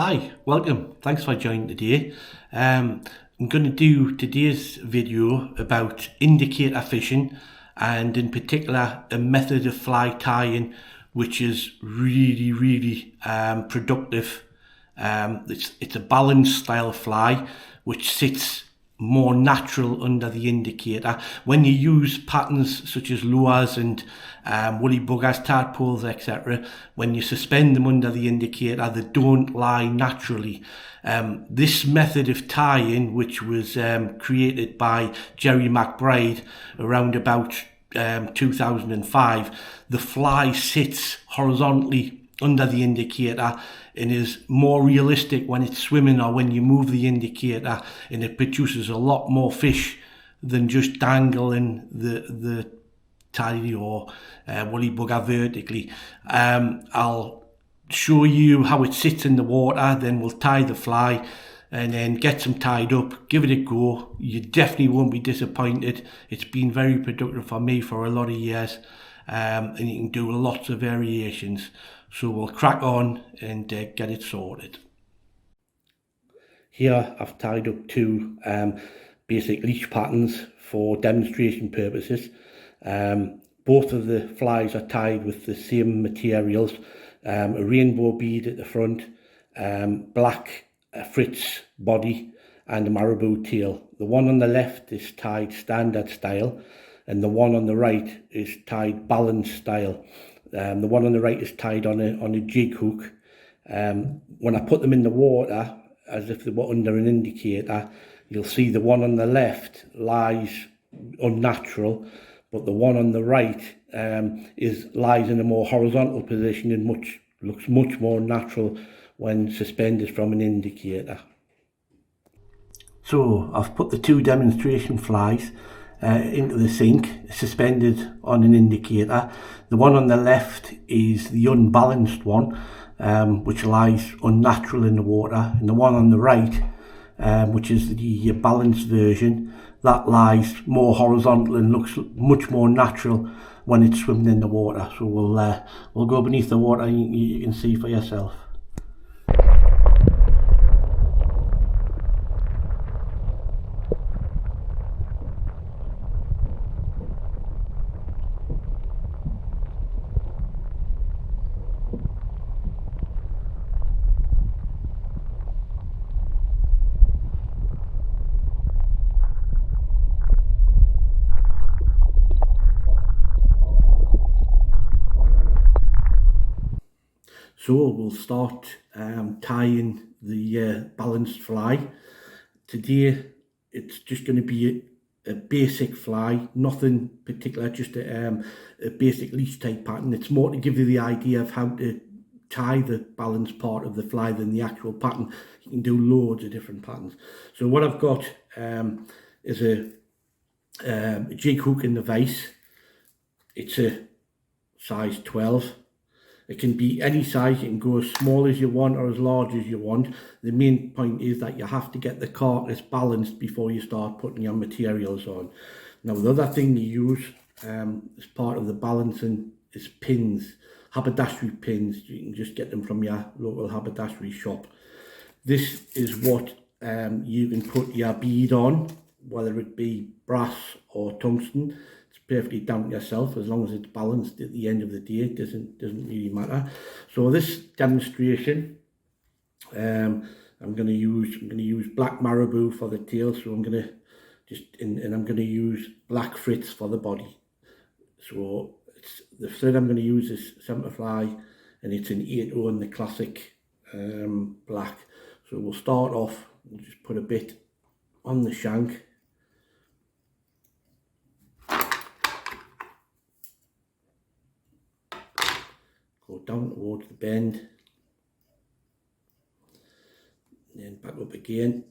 Hi, welcome. Thanks for joining today. I'm going to do today's video about indicator fishing and in particular a method of fly tying which is really productive. It's a balanced style fly which sits more natural under the indicator. When you use patterns such as lures and woolly buggers, tadpoles, etc., when you suspend them under the indicator, they don't lie naturally. This method of tying, which was created by Jerry McBride around about 2005, the fly sits horizontally under the indicator and is more realistic when it's swimming or when you move the indicator, and it produces a lot more fish than just dangling the tide or woolly bugger vertically. I'll show you how it sits in the water, then we'll tie the fly and then get them tied up, give it a go. You definitely won't be disappointed. It's been very productive for me for a lot of years, and you can do lots of variations. So we'll crack on and get it sorted. Here I've tied up two basic leash patterns for demonstration purposes. Both of the flies are tied with the same materials, a rainbow bead at the front, black fritz body and a marabou tail. The one on the left is tied standard style and the one on the right is tied balanced style. The one on the right is tied on a jig hook. When I put them in the water, as if they were under an indicator, you'll see the one on the left lies unnatural, but the one on the right lies in a more horizontal position and looks much more natural when suspended from an indicator. So I've put the two demonstration flies into the sink, suspended on an indicator. The one on the left is the unbalanced one, which lies unnatural in the water, and the one on the right, which is the balanced version, that lies more horizontal and looks much more natural when it's swimming in the water. So we'll go beneath the water and you can see for yourself. So we'll start tying the balanced fly. Today it's just going to be a basic fly, nothing particular, just a basic leash type pattern. It's more to give you the idea of how to tie the balanced part of the fly than the actual pattern. You can do loads of different patterns. So what I've got is a jig hook in the vise. It's a size 12. It can be any size. You can go as small as you want or as large as you want. The main point is that you have to get the carcass balanced before you start putting your materials on. Now the other thing you use as part of the balancing is pins, haberdashery pins. You can just get them from your local haberdashery shop. This is what you can put your bead on, whether it be brass or tungsten. It's perfectly down to yourself, as long as it's balanced at the end of the day. It doesn't really matter. So this demonstration, I'm going to use black marabou for the tail. So I'm going to use black fritz for the body. So the thread I'm going to use is Centerfly, and it's an 8/0 in the classic black. So we'll start off. We'll just put a bit on the shank. Go down towards the bend, and then back up again.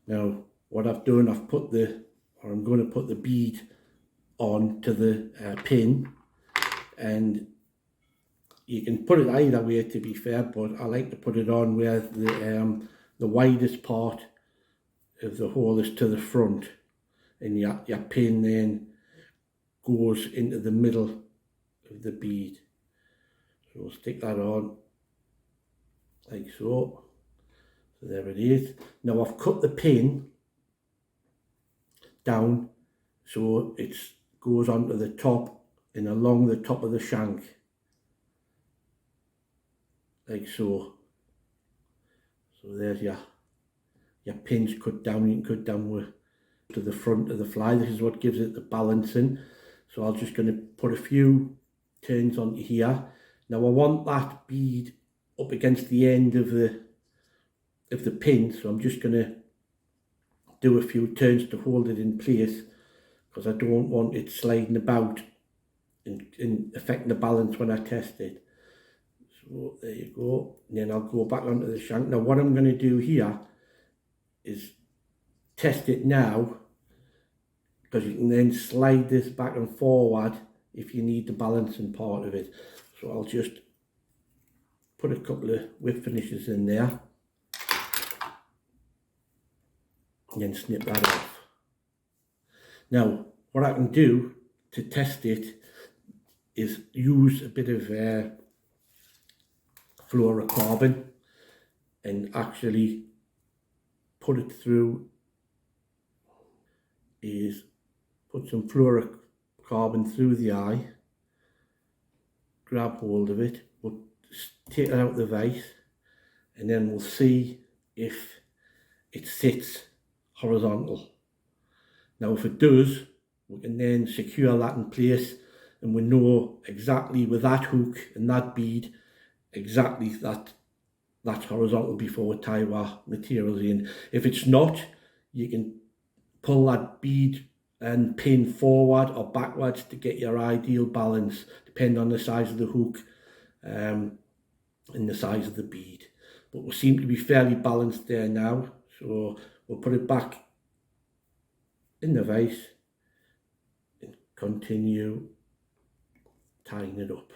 Now what I've done, I'm going to put the bead on to the pin, and you can put it either way, to be fair, but I like to put it on where the widest part of the hole is to the front, and your pin then goes into the middle of the bead. So we'll stick that on like so. So there it is. Now I've cut the pin down so it goes onto the top and along the top of the shank, like so. So there's your pins cut down. You can cut down to the front of the fly. This is what gives it the balancing. So I'm just going to put a few turns onto here. Now I want that bead up against the end of the pin, so I'm just going to do a few turns to hold it in place, because I don't want it sliding about and affecting the balance when I test it. So there you go, and then I'll go back onto the shank. Now what I'm going to do here is test it now, because you can then slide this back and forward if you need the balancing part of it. So I'll just put a couple of whip finishes in there and then snip that off. Now what I can do to test it is use a bit of fluorocarbon and actually put it through, is put some fluorocarbon through the eye, grab hold of it, we'll take it out of the vise, and then we'll see if it sits horizontal. Now if it does, we can then secure that in place, and we know exactly with that hook and that bead exactly that's horizontal before we tie our materials in. If it's not, you can pull that bead and pin forward or backwards to get your ideal balance, depending on the size of the hook and the size of the bead. But we seem to be fairly balanced there now, so we'll put it back in the vise and continue tying it up.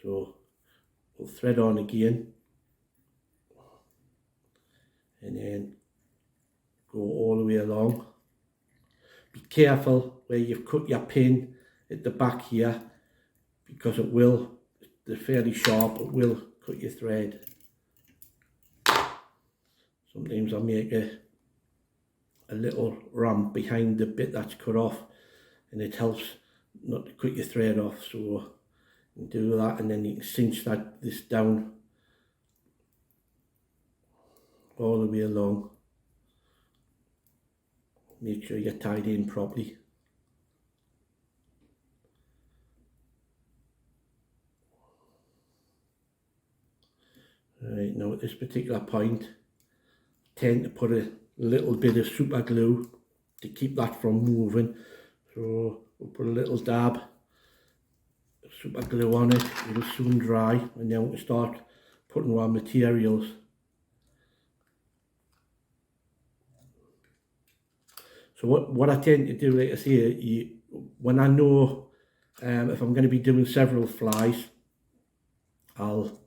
So we'll thread on again and then go all the way along. Be careful where you've cut your pin at the back here, because they're fairly sharp, it will cut your thread. Sometimes I make a little ramp behind the bit that's cut off, and it helps not to cut your thread off. So you can do that, and then you can cinch this down all the way along. Make sure you're tied in properly. Right, now at this particular point, I tend to put a little bit of super glue to keep that from moving. So we'll put a little dab of super glue on it. It'll soon dry, and then we can start putting our materials. So what I tend to do, like I say, when I know if I'm going to be doing several flies, I'll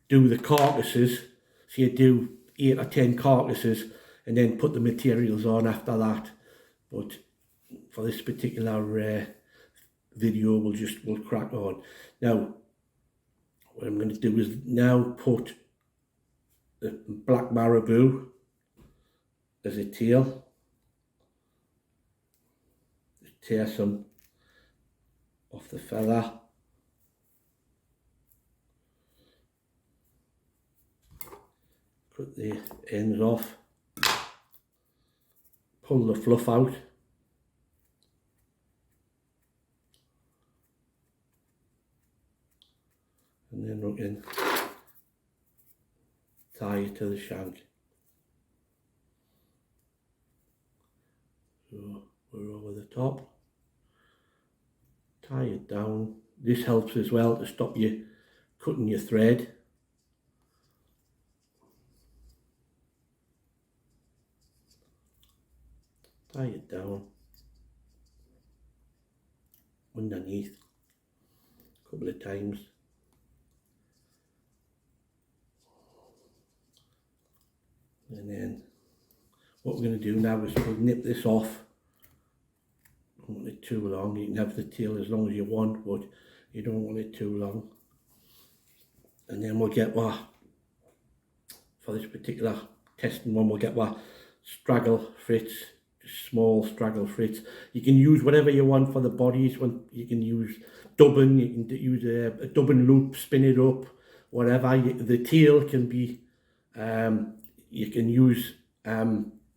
do the carcasses. So you do 8 or 10 carcasses and then put the materials on after that. But for this particular video, we'll crack on. Now what I'm going to do is now put the black marabou as a tail. Tear some off the feather. Cut the ends off. Pull the fluff out. And then we can tie it to the shank. So we're over the top. Tie it down. This helps as well to stop you cutting your thread. Tie it down underneath a couple of times. And then what we're going to do now is we'll nip this off. Don't want it too long. You can have the tail as long as you want, but you don't want it too long. and then we'll get what, for this particular testing one, we'll get what, straggle frits, just small straggle frits. You can use whatever you want for the bodies. You can use dubbin, you can use a dubbin loop, spin it up, whatever. The tail can be, you can use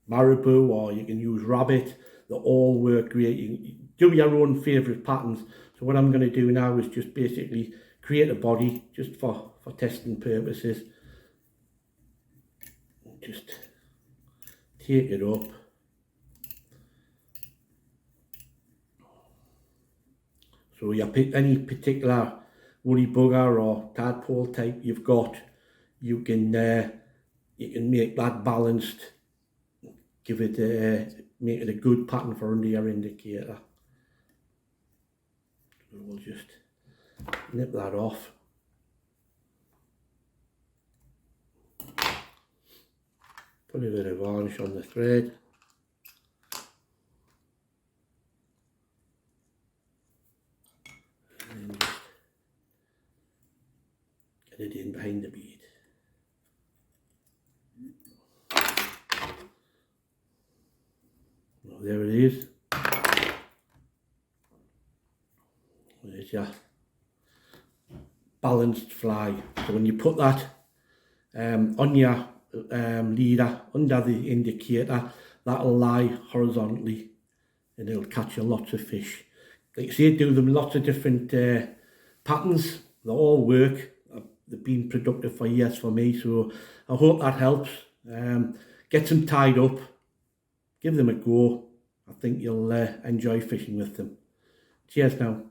marabou, or you can use rabbit. They all work great. You can do your own favourite patterns. So what I'm going to do now is just basically create a body just for testing purposes. Just take it up. So you pick any particular woolly bugger or tadpole type you've got, you can make that balanced, give it make it a good pattern for under your indicator. So we'll just nip that off. Put a bit of varnish on the thread. And then just get it in behind the bead. Well, there it is. There's your balanced fly. So when you put that on your leader under the indicator, that'll lie horizontally and it'll catch you lots of fish. Like I say, do them lots of different patterns. They all work. They've been productive for years for me, so I hope that helps. Get them tied up, give them a go. I think you'll enjoy fishing with them. Cheers now.